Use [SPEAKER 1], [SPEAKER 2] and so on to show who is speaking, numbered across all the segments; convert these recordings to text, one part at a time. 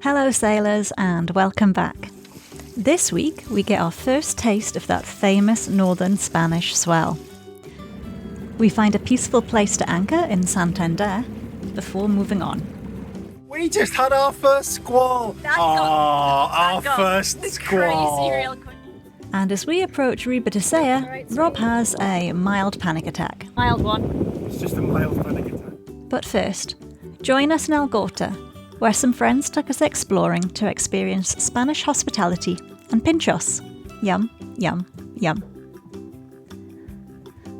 [SPEAKER 1] Hello sailors and welcome back. This week we get our first taste of that famous northern Spanish swell. We find a peaceful place to anchor in Santander before moving on.
[SPEAKER 2] We just had our first squall! Our first squall!
[SPEAKER 3] Crazy real quick.
[SPEAKER 1] And as we approach Ribadesella, Rob has a mild panic attack.
[SPEAKER 3] Mild one.
[SPEAKER 2] It's just a mild panic attack.
[SPEAKER 1] But first, join us in Algorta, where some friends took us exploring to experience Spanish hospitality and pinchos. Yum, yum, yum.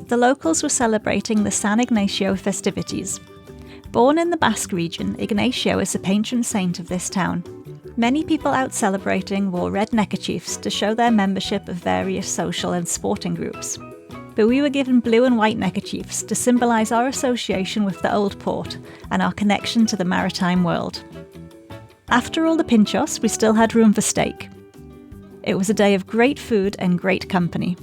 [SPEAKER 1] The locals were celebrating the San Ignacio festivities. Born in the Basque region, Ignacio is the patron saint of this town. Many people out celebrating wore red neckerchiefs to show their membership of various social and sporting groups. But we were given blue and white neckerchiefs to symbolise our association with the old port and our connection to the maritime world. After all the pinchos, we still had room for steak. It was a day of great food and great company.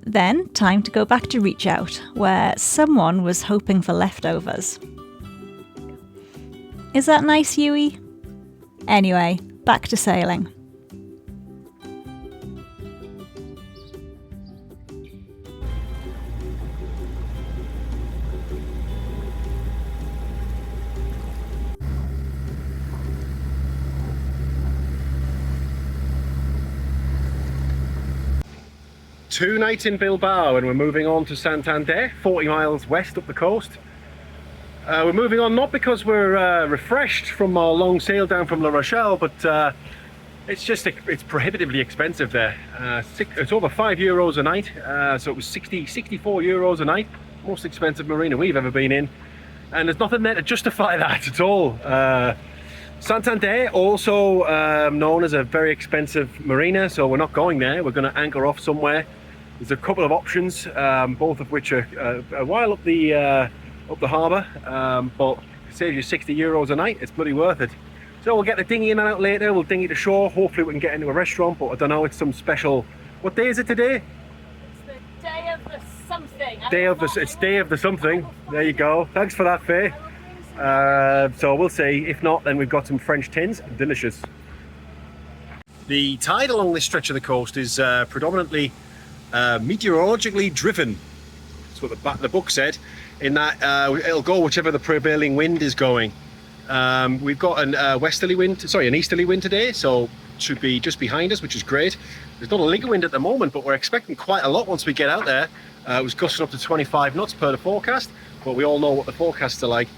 [SPEAKER 1] Then, time to go back to Reach Out, where someone was hoping for leftovers. Is that nice, Yui? Anyway, back to sailing.
[SPEAKER 2] Two nights in Bilbao and we're moving on to Santander, 40 miles west up the coast. We're moving on not because we're refreshed from our long sail down from La Rochelle, but it's prohibitively expensive there. It's over €5 a night, so it was 64 euros a night, most expensive marina we've ever been in, and there's nothing there to justify that at all. Santander, also known as a very expensive marina, so we're not going there. We're going to anchor off somewhere. There's a couple of options, both of which are a while up the harbour, but it saves you 60 euros a night. It's bloody worth it. So we'll get the dinghy in and out later. We'll dinghy to shore. Hopefully we can get into a restaurant, but I don't know. It's some special. What day is it today?
[SPEAKER 3] It's the day of the something.
[SPEAKER 2] It's day of the something. There you go. Thanks for that, Faye. So we'll see. If not, then we've got some French tins. Delicious. The tide along this stretch of the coast is predominantly meteorologically driven. That's what the book said, in that it'll go whichever the prevailing wind is going. We've got an easterly wind today, so it should be just behind us, which is great. There's not a lick of wind at the moment, but we're expecting quite a lot once we get out there. It was gusting up to 25 knots per the forecast, but we all know what the forecasts are like.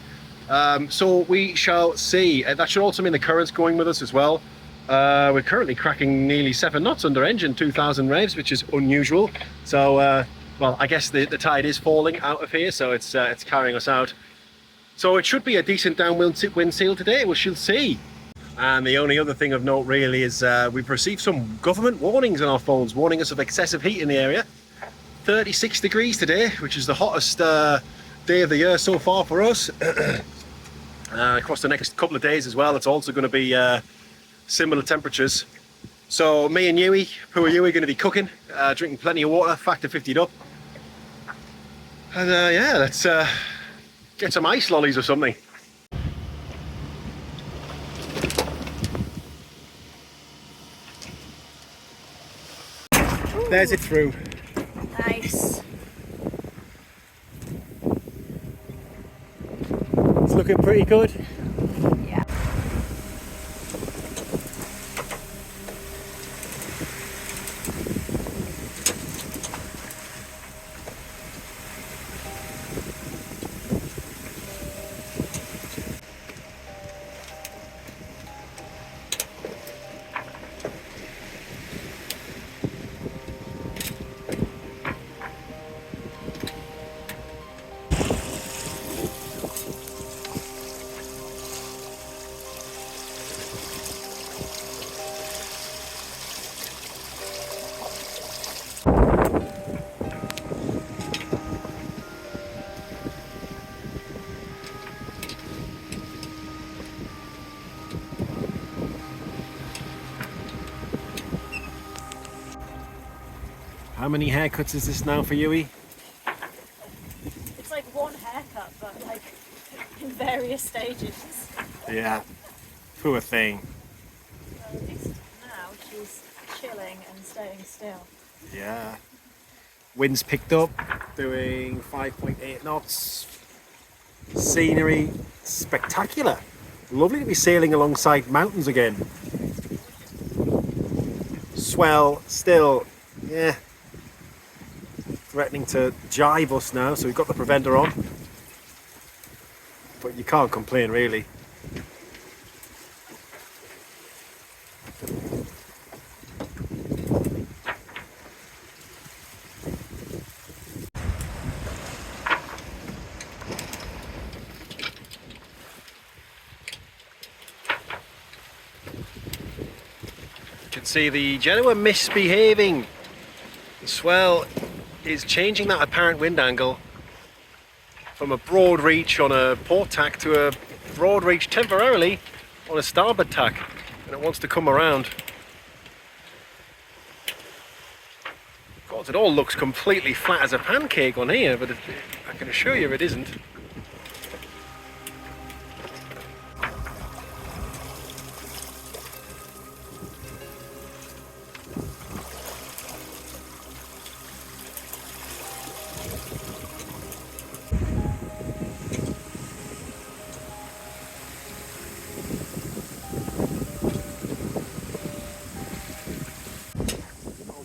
[SPEAKER 2] So we shall see. That should also mean the current's going with us as well. We're currently cracking nearly 7 knots under engine, 2,000 revs, which is unusual. So, well, I guess the tide is falling out of here, so it's carrying us out. So it should be a decent downwind wind sail today. We shall see. And the only other thing of note really is we've received some government warnings on our phones, warning us of excessive heat in the area. 36 degrees today, which is the hottest day of the year so far for us. Across the next couple of days as well, it's also going to be similar temperatures. So me and Yui, poor Yui, going to be cooking, drinking plenty of water, factor 50'd up. And yeah, let's get some ice lollies or something.
[SPEAKER 3] Ooh.
[SPEAKER 2] There's it through.
[SPEAKER 3] Nice.
[SPEAKER 2] It's looking pretty good.
[SPEAKER 3] Yeah.
[SPEAKER 2] How many haircuts is this now for Yui?
[SPEAKER 3] It's like one haircut, but like in various stages.
[SPEAKER 2] Yeah. Poor thing.
[SPEAKER 3] Well, at least now she's chilling and staying still.
[SPEAKER 2] Yeah. Wind's picked up, doing 5.8 knots. Scenery spectacular. Lovely to be sailing alongside mountains again. Swell still, yeah, threatening to jibe us now, so we've got the preventer on. But you can't complain really. You can see the Genoa misbehaving. The swell is changing that apparent wind angle from a broad reach on a port tack to a broad reach temporarily on a starboard tack, and it wants to come around. Of course, it all looks completely flat as a pancake on here, but I can assure you it isn't.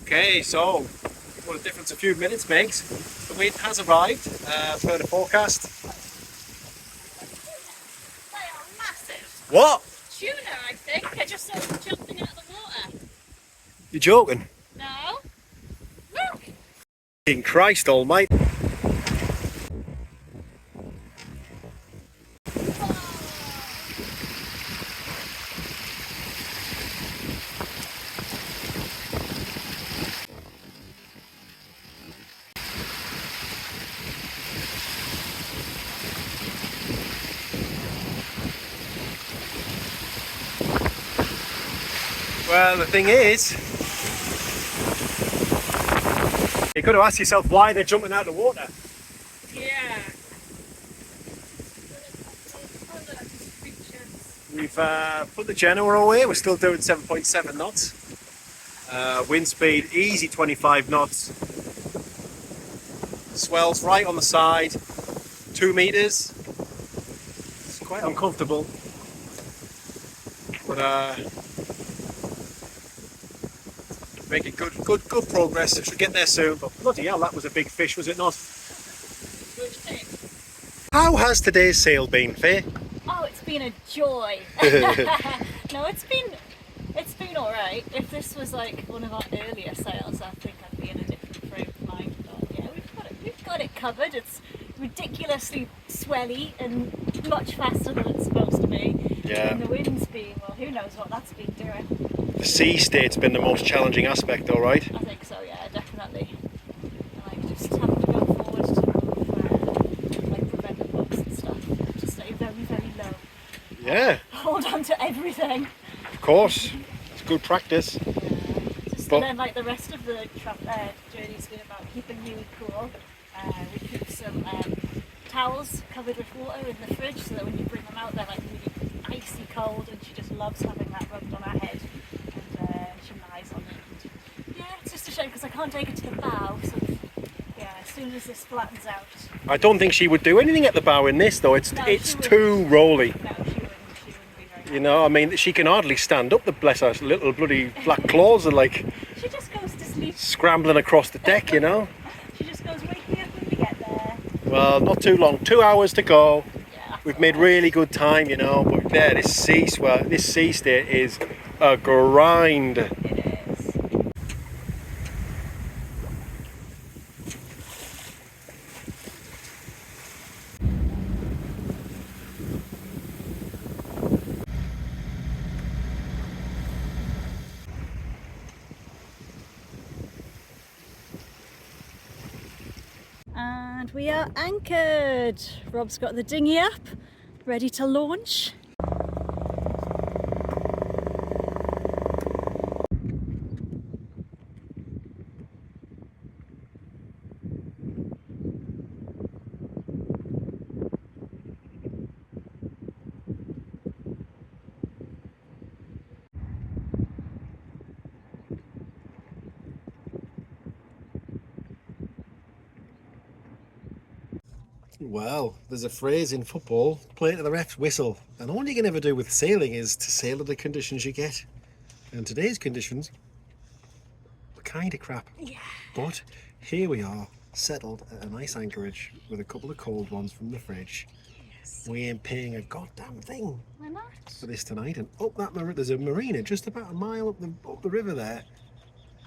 [SPEAKER 2] Okay, so what a difference a few minutes makes. The wind has arrived per the forecast.
[SPEAKER 3] They are massive.
[SPEAKER 2] What?
[SPEAKER 3] Tuna, I think. I just saw them jumping out of the water.
[SPEAKER 2] You're joking?
[SPEAKER 3] No? Look!
[SPEAKER 2] In Christ almighty. Well, the thing is, you could have asked yourself why they're jumping out of the water.
[SPEAKER 3] Yeah.
[SPEAKER 2] We've put the Genoa away, we're still doing 7.7 knots. Wind speed, easy 25 knots. Swells right on the side, 2 meters. It's quite uncomfortable. But making good progress. It should get there soon. But bloody hell, that was a big fish, was it not? How has today's sail been, Faye?
[SPEAKER 3] Oh, it's been a joy. No, it's been all right. If this was like one of our earlier sails, I think I'd be in a different frame of mind. But yeah, we've got it covered. It's ridiculously swelly and much faster than it's supposed to be.
[SPEAKER 2] Yeah.
[SPEAKER 3] And the wind's been, well, who knows what that's been doing.
[SPEAKER 2] The sea state's been the most challenging aspect, though, right?
[SPEAKER 3] I think so, yeah, definitely. Like just having to go forward to like preventer books and stuff. Just stay very, very low.
[SPEAKER 2] Yeah,
[SPEAKER 3] Hold on to everything.
[SPEAKER 2] of course. It's good practice.
[SPEAKER 3] Just, and then like the rest of the journey's been about keeping you cool. We keep some towels covered with water in the fridge so that when you bring them out they're like really icy cold, and she just loves having that rubbed on her head. She lies on it. And, yeah, it's just a shame because I can't take her to the bow. So yeah, as soon as this flattens out.
[SPEAKER 2] I don't think she would do anything at the bow in this, though. It's
[SPEAKER 3] No,
[SPEAKER 2] it's
[SPEAKER 3] she wouldn't.
[SPEAKER 2] too rolly.
[SPEAKER 3] No, she wouldn't be very
[SPEAKER 2] You know, I mean, she can hardly stand up. The bless her little bloody black claws are like
[SPEAKER 3] She just goes to sleep.
[SPEAKER 2] scrambling across the deck. You know.
[SPEAKER 3] She just goes, wake me up when we get there.
[SPEAKER 2] Well, not too long. 2 hours to go.
[SPEAKER 3] Yeah.
[SPEAKER 2] We've made really good time, you know. But there, this sea state is a grind.
[SPEAKER 3] It is. And we are anchored. Rob's got the dinghy up, ready to launch.
[SPEAKER 2] Well, there's a phrase in football, play to the ref's whistle, and all you can ever do with sailing is to sail to the conditions you get. And today's conditions were kind of crap.
[SPEAKER 3] Yeah.
[SPEAKER 2] But here we are, settled at a nice anchorage with a couple of cold ones from the fridge.
[SPEAKER 3] Yes.
[SPEAKER 2] We ain't paying a goddamn thing
[SPEAKER 3] We're not.
[SPEAKER 2] for this tonight. And up that there's a marina just about a mile up the river there,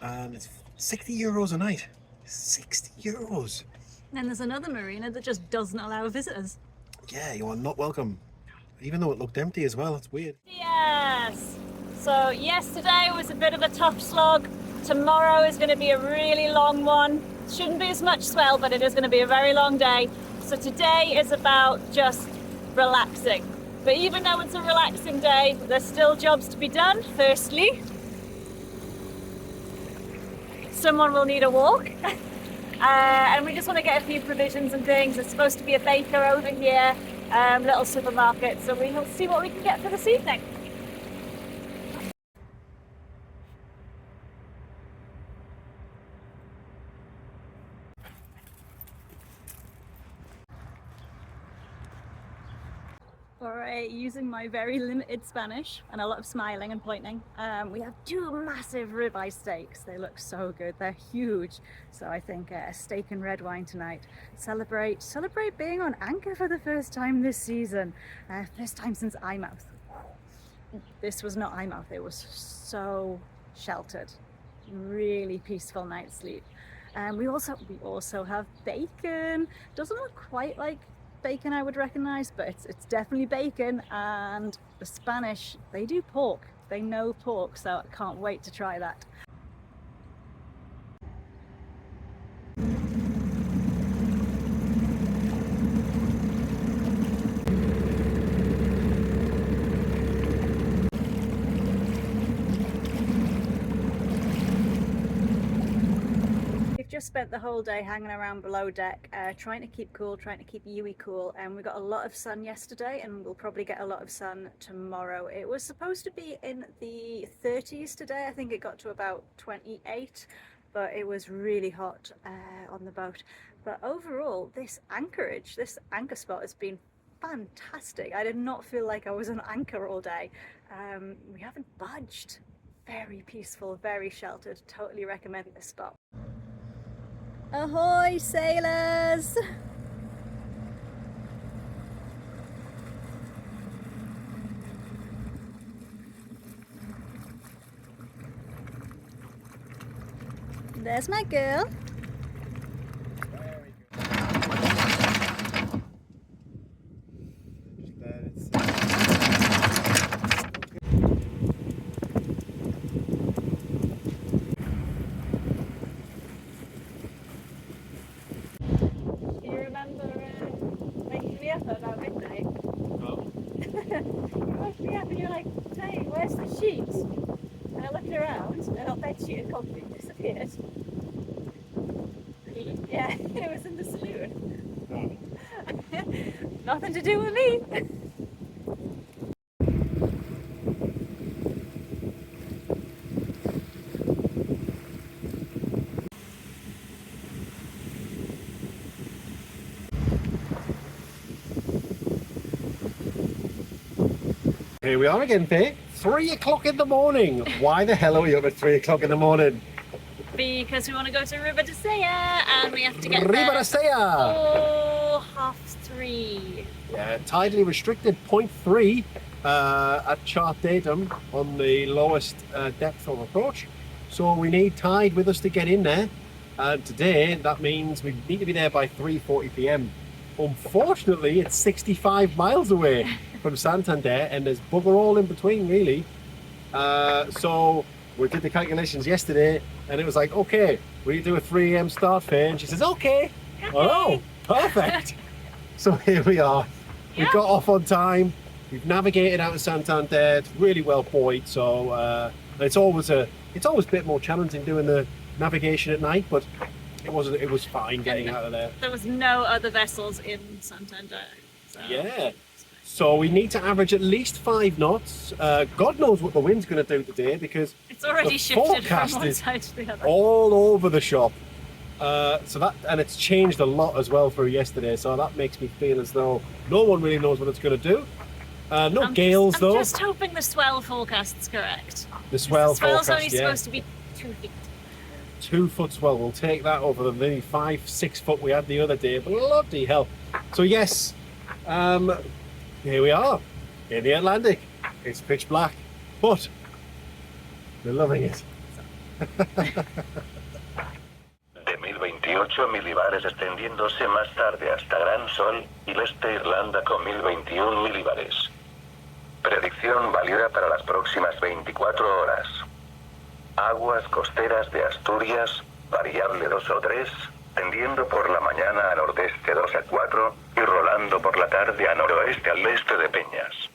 [SPEAKER 2] and it's €60 a night. €60.
[SPEAKER 1] And then there's another marina that just doesn't allow visitors.
[SPEAKER 2] Yeah, you are not welcome. Even though it looked empty as well, it's weird.
[SPEAKER 3] Yes. So yesterday was a bit of a tough slog. Tomorrow is going to be a really long one. Shouldn't be as much swell, but it is going to be a very long day. So today is about just relaxing. But even though it's a relaxing day, there's still jobs to be done. Firstly, someone will need a walk. And we just want to get a few provisions and things. There's supposed to be a baker over here, little supermarket, so we'll see what we can get for this evening.
[SPEAKER 1] Alright, using my very limited Spanish and a lot of smiling and pointing, we have two massive ribeye steaks. They look so good, they're huge. So I think a steak and red wine tonight. Celebrate being on anchor for the first time this season. First time since Eyemouth. This was not Eyemouth, it was so sheltered. Really peaceful night's sleep. We also have bacon. Doesn't look quite like bacon I would recognize, but it's definitely bacon. And the Spanish, they do pork, they know pork, so I can't wait to try that. Just spent the whole day hanging around below deck, trying to keep cool, trying to keep Yui cool, and we got a lot of sun yesterday and we'll probably get a lot of sun tomorrow. It was supposed to be in the 30s today. I think it got to about 28, but it was really hot on the boat. But overall, this anchorage, this anchor spot has been fantastic. I did not feel like I was on anchor all day. We haven't budged. Very peaceful, very sheltered. Totally recommend this spot. Ahoy, sailors! There's my girl. About midnight.
[SPEAKER 2] Oh.
[SPEAKER 1] You woke me up and you're like, hey, where's the sheet? And I looked around and our bed sheet had completely disappeared. Yeah, it was in the saloon. Oh. Nothing to do with me.
[SPEAKER 2] Here we are again, Faye. 3 o'clock in the morning. Why the hell are we up at 3 o'clock in the morning?
[SPEAKER 3] Because we want to go to Ribadesella and we have to get there
[SPEAKER 2] Ribadesella!
[SPEAKER 3] for 3:30.
[SPEAKER 2] Yeah, tidally restricted 0.3 at chart datum on the lowest depth of approach. So we need tide with us to get in there. And today, that means we need to be there by 3:40 p.m. Unfortunately, it's 65 miles away from Santander and there's bugger all in between, really. So we did the calculations yesterday and it was like, okay, we do a 3 a.m. start, Faye, and she says, okay. Oh, perfect. So here we are. We got off on time. We've navigated out of Santander. It's really well buoyed, so it's always a bit more challenging doing the navigation at night, but it was fine getting out of there.
[SPEAKER 3] There was no other vessels in Santander. So.
[SPEAKER 2] Yeah. So we need to average at least 5 knots. God knows what the wind's going to do today because
[SPEAKER 3] it's already
[SPEAKER 2] the
[SPEAKER 3] shifted from
[SPEAKER 2] forecast
[SPEAKER 3] one
[SPEAKER 2] is
[SPEAKER 3] side to the other.
[SPEAKER 2] all over the shop. So that, and it's changed a lot as well for yesterday, so that makes me feel as though no one really knows what it's going to do. No gales though.
[SPEAKER 3] I'm just hoping the swell forecast's correct.
[SPEAKER 2] The swell
[SPEAKER 3] swell's
[SPEAKER 2] forecast,
[SPEAKER 3] only
[SPEAKER 2] yeah.
[SPEAKER 3] supposed to be 2 feet.
[SPEAKER 2] 2 foot swell, we'll take that over the maybe 5-6 foot we had the other day. Bloody hell. So yes, here we are in the Atlantic. It's pitch black, but we're loving it.
[SPEAKER 4] De 1028 milibares extendiéndose más tarde hasta Gran Sol, y Este Irlanda con 1021 milibares. Predicción válida para las próximas 24 horas. Aguas costeras de Asturias, variable 2 o 3, tendiendo por la mañana a nordeste 2 a 4, y rolando por la tarde a noroeste al este de Peñas.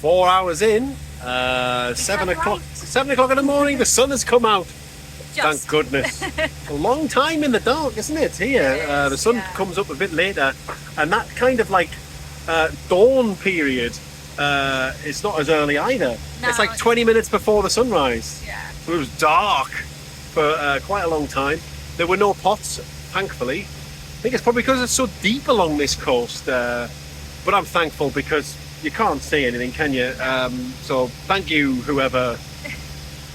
[SPEAKER 2] 4 hours in, 7 o'clock. 7 o'clock in the morning, the sun has come out. Thank goodness. A long time in the dark, isn't it? Here, the sun comes up a bit later, and that kind of like dawn period is not as early either.
[SPEAKER 3] No,
[SPEAKER 2] it's like 20 minutes before the sunrise.
[SPEAKER 3] Yeah.
[SPEAKER 2] So it was dark for quite a long time. There were no pots, thankfully. I think it's probably because it's so deep along this coast. But I'm thankful because you can't see anything, can you? So thank you, whoever.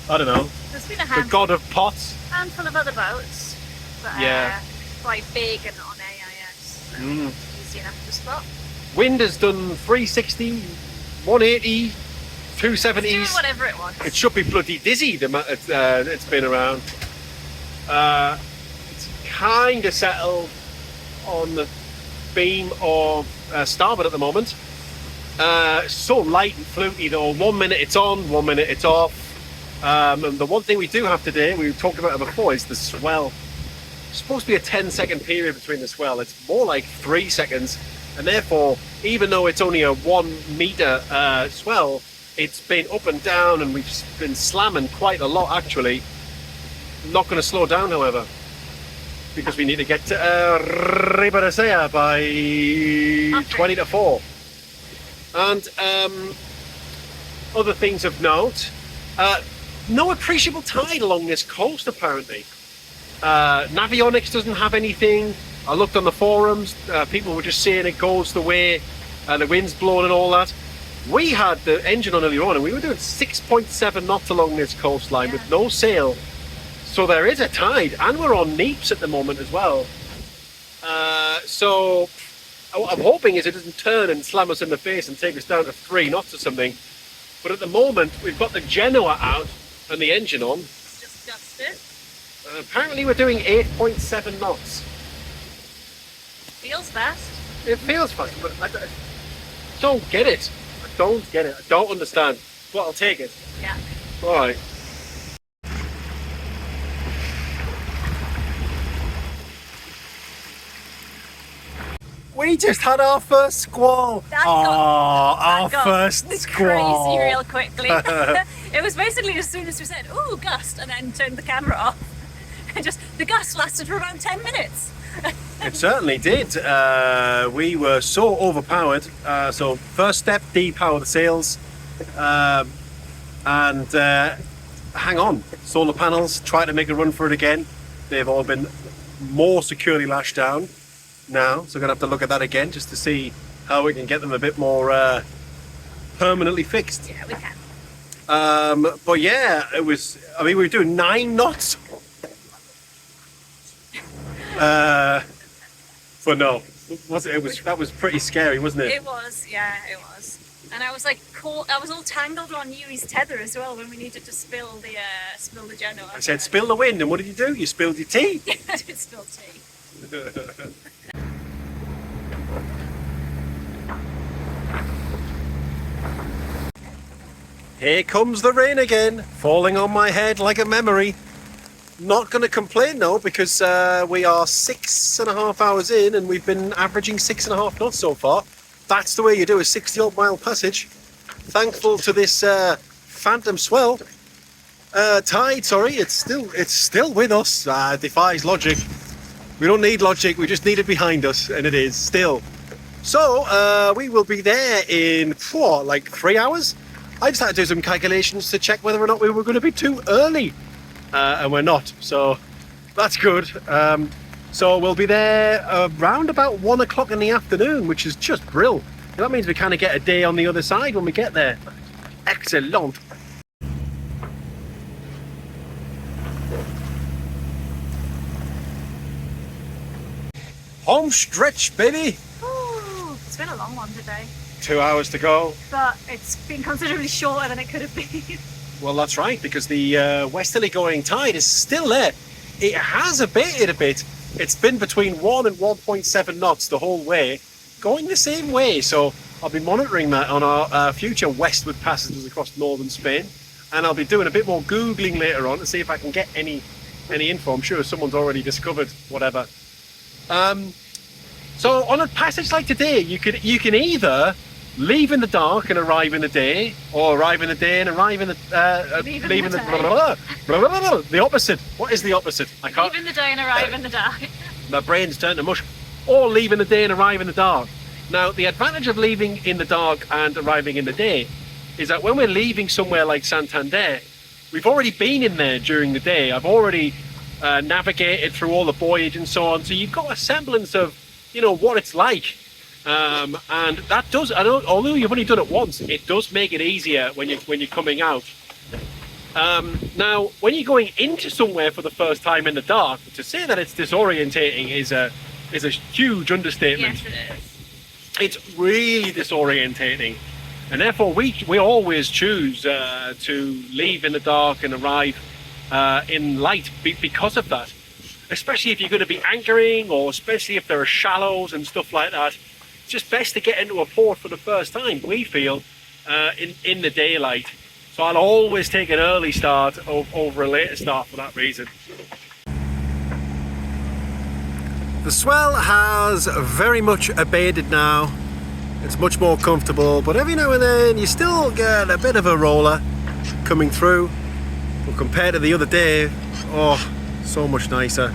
[SPEAKER 2] I don't know.
[SPEAKER 3] There's been a
[SPEAKER 2] The god of pots.
[SPEAKER 3] handful of other boats, but
[SPEAKER 2] Yeah.
[SPEAKER 3] quite big and on AIS, so easy enough to spot.
[SPEAKER 2] Wind has done 360, 180,
[SPEAKER 3] It's doing
[SPEAKER 2] 270s.
[SPEAKER 3] whatever it wants.
[SPEAKER 2] It should be bloody dizzy the amount it's been around. It's kind of settled on the beam of starboard at the moment. So light and floaty though. 1 minute it's on, 1 minute it's off. And the one thing we do have today, we talked about it before, is the swell. It's supposed to be a 10-second period between the swell. It's more like 3 seconds. And therefore, even though it's only a 1 meter swell, it's been up and down and we've been slamming quite a lot actually. Not going to slow down, however, because we need to get to Ribadesella by 20 to 4. And other things of note, no appreciable tide along this coast apparently. Navionics doesn't have anything. I looked on the forums, people were just saying it goes the way the wind's blowing and all that. We had the engine on earlier on and we were doing 6.7 knots along this coastline with no sail. So there is a tide, and we're on neeps at the moment as well. So what I'm hoping is it doesn't turn and slam us in the face and take us down to 3 knots or something. But at the moment, we've got the Genoa out and the engine on.
[SPEAKER 3] Just gusted.
[SPEAKER 2] Apparently we're doing 8.7 knots.
[SPEAKER 3] Feels fast.
[SPEAKER 2] It feels fast, but I don't get it. I don't get it. I don't understand. But I'll take it.
[SPEAKER 3] Yeah.
[SPEAKER 2] All right. We just had our first squall. Our first squall.
[SPEAKER 3] Crazy real quickly. It was basically as soon as we said, "Ooh, gust," and then turned the camera off. And just the gust lasted for around 10 minutes.
[SPEAKER 2] It certainly did. We were so overpowered. So first step, depower the sails, and hang on. Solar panels. Try to make a run for it again. They've all been more securely lashed down now, so we're gonna have to look at that again just to see how we can get them a bit more permanently fixed.
[SPEAKER 3] Yeah, we can.
[SPEAKER 2] But yeah, it was. I mean, we were doing 9 knots. But no, that was pretty scary, wasn't it?
[SPEAKER 3] It was, yeah, it was. And I was like caught. I was all tangled on Yui's tether as well when we needed to spill the Genoa.
[SPEAKER 2] I said, spill the wind, and what did you do? You spilled your tea.
[SPEAKER 3] I did spill tea.
[SPEAKER 2] Here comes the rain again, falling on my head like a memory. Not going to complain though, because we are 6.5 hours in and we've been averaging 6.5 knots so far. That's the way you do a 60-odd mile passage. Thankful to this phantom swell. Tide, sorry, it's still with us. Defies logic. We don't need logic, we just need it behind us, and it is still. So we will be there in what, like 3 hours? I just had to do some calculations to check whether or not we were going to be too early. And we're not, so That's good. So we'll be there around about 1 o'clock in the afternoon, which is just brilliant. That means we kind of get a day on the other side when we get there. Excellent. Home stretch, baby.
[SPEAKER 3] Ooh, it's been a long one today,
[SPEAKER 2] 2 hours to go.
[SPEAKER 3] but it's been considerably shorter than it could have been.
[SPEAKER 2] Well, that's right, because the westerly going tide is still there. It has abated a bit. It's been between 1 and 1.7 knots the whole way, going the same way. So I'll be monitoring that on our future westward passages across northern Spain, and I'll be doing a bit more Googling later on to see if I can get any info. I'm sure someone's already discovered whatever. So on a passage like today, you can either leave in the dark and arrive in the day, or arrive in the day and arrive in the
[SPEAKER 3] Leave in the
[SPEAKER 2] the opposite. What is the opposite? I can't.
[SPEAKER 3] Leave in the day and arrive in the dark.
[SPEAKER 2] My brain's turned to mush. Or leave in the day and arrive in the dark. Now, the advantage of leaving in the dark and arriving in the day is that when we're leaving somewhere like Santander, we've already been in there during the day. I've already navigated through all the voyage and so on, so you've got a semblance of, what it's like. And that does, although you've only done it once, it does make it easier when you're coming out. Now, when you're going into somewhere for the first time in the dark, to say that it's disorientating is a huge understatement.
[SPEAKER 3] Yes, it is.
[SPEAKER 2] It's really disorientating, and therefore we always choose to leave in the dark and arrive in light because of that. Especially if you're going to be anchoring, or especially if there are shallows and stuff like that. It's just best to get into a port for the first time, we feel, in the daylight. So I'll always take an early start over a later start for that reason. The swell has very much abated now. It's much more comfortable, but every now and then you still get a bit of a roller coming through. But compared to the other day, oh, so much nicer.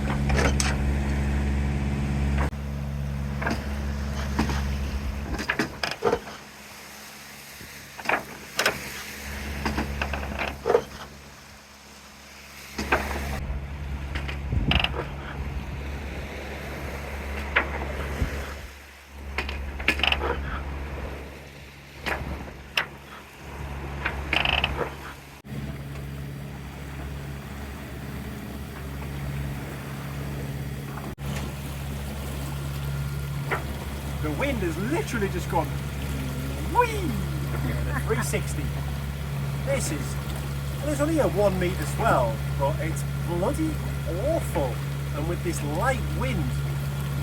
[SPEAKER 2] The wind has literally just gone whee! 360. There's only a 1 metre swell, but it's bloody awful. And with this light wind,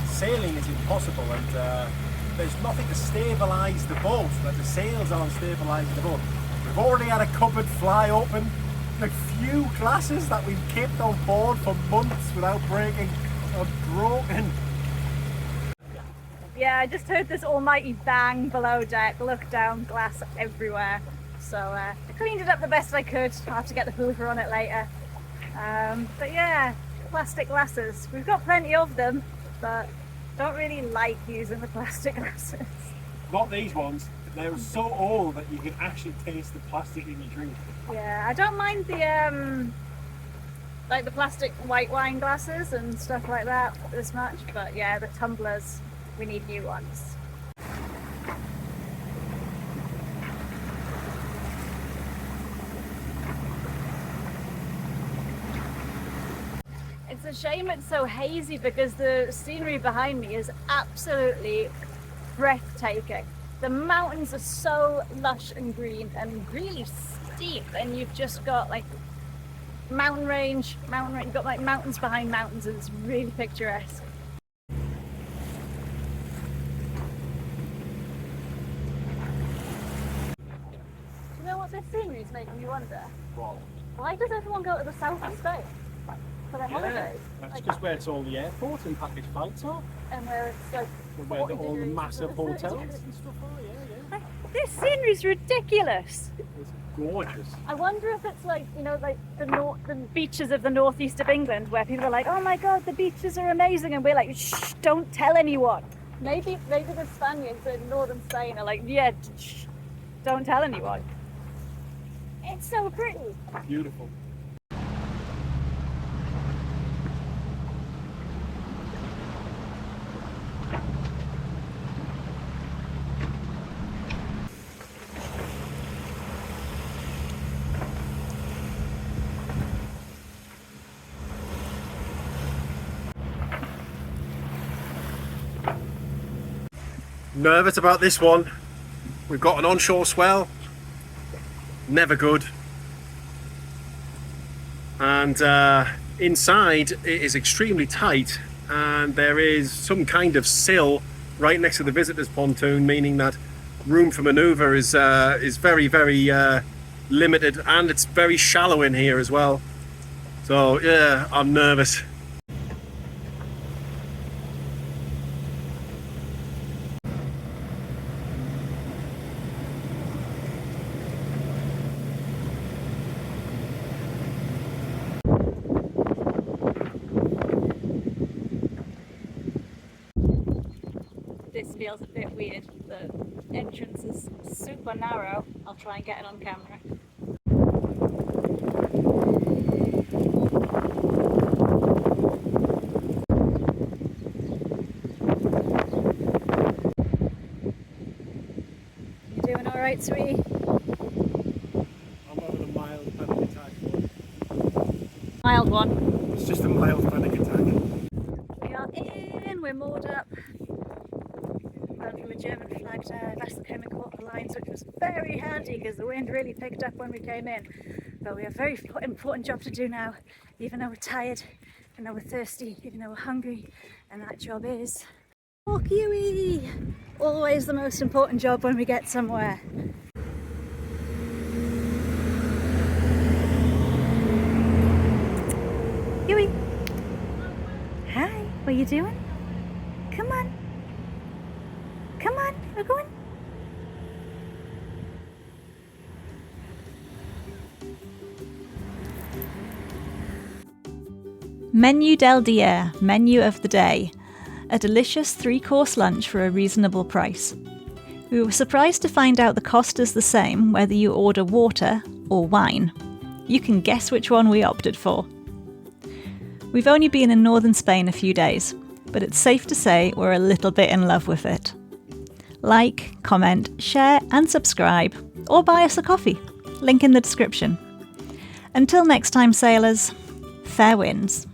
[SPEAKER 2] sailing is impossible, and there's nothing to stabilise the boat. Like, the sails aren't stabilising the boat. We've already had a cupboard fly open. The few glasses that we've kept on board for months without breaking are broken.
[SPEAKER 3] Yeah, I just heard this almighty bang below deck, look down, glass everywhere. So I cleaned it up the best I could. I'll have to get the hoover on it later. But yeah, plastic glasses. We've got plenty of them, but don't really like using the plastic glasses.
[SPEAKER 2] Not these ones. They're so old that you can actually taste the plastic in your drink.
[SPEAKER 3] Yeah, I don't mind the like the plastic white wine glasses and stuff like that as much, but yeah, the tumblers, we need new ones. It's a shame it's so hazy because the scenery behind me is absolutely breathtaking. The mountains are so lush and green and really steep, and you've just got like mountain range, you've got like mountains behind mountains, and it's really picturesque. Do you know what this scenery is making me wonder?
[SPEAKER 2] What?
[SPEAKER 3] Why does everyone go to the south of Spain for their holidays?
[SPEAKER 2] That's
[SPEAKER 3] Like,
[SPEAKER 2] just where it's all the airport and package flights are.
[SPEAKER 3] and where it's like
[SPEAKER 2] Where
[SPEAKER 3] 40
[SPEAKER 2] all the
[SPEAKER 3] degrees,
[SPEAKER 2] massive
[SPEAKER 3] so it's 30
[SPEAKER 2] hotels
[SPEAKER 3] degrees.
[SPEAKER 2] and stuff are, yeah.
[SPEAKER 3] This scenery's ridiculous.
[SPEAKER 2] It's gorgeous.
[SPEAKER 3] I wonder if it's like, you know, like the beaches of the northeast of England, where people are like, oh my god, the beaches are amazing, and we're like, shh, don't tell anyone. Maybe the Spaniards in northern Spain are like, yeah, shh, don't tell anyone. It's so pretty.
[SPEAKER 2] Beautiful. Nervous about this one. We've got an onshore swell. Never good. And inside it is extremely tight, and there is some kind of sill right next to the visitors pontoon, meaning that room for manoeuvre is very, very limited, and it's very shallow in here as well. So yeah, I'm nervous.
[SPEAKER 3] This feels a bit weird. The entrance is super narrow. I'll try and get it on camera. You doing all right, sweetie?
[SPEAKER 2] I'm having a mild panic attack.
[SPEAKER 3] Mild one.
[SPEAKER 2] It's just a mild panic attack.
[SPEAKER 3] We are in. We're moored up. From a German flagged vessel came and caught the lines, which was very handy because the wind really picked up when we came in. But we have a very important job to do now, even though we're tired, even though we're thirsty, even though we're hungry, and that job is oh, kiwi! Always the most important job when we get somewhere. Kiwi! Hi, what are you doing? Come on! Come on, we're going.
[SPEAKER 1] Menu del dia, menu of the day. A delicious 3-course lunch for a reasonable price. We were surprised to find out the cost is the same whether you order water or wine. You can guess which one we opted for. We've only been in northern Spain a few days, but it's safe to say we're a little bit in love with it. Like, comment, share and subscribe, or buy us a coffee. Link in the description. Until next time, sailors, fair winds.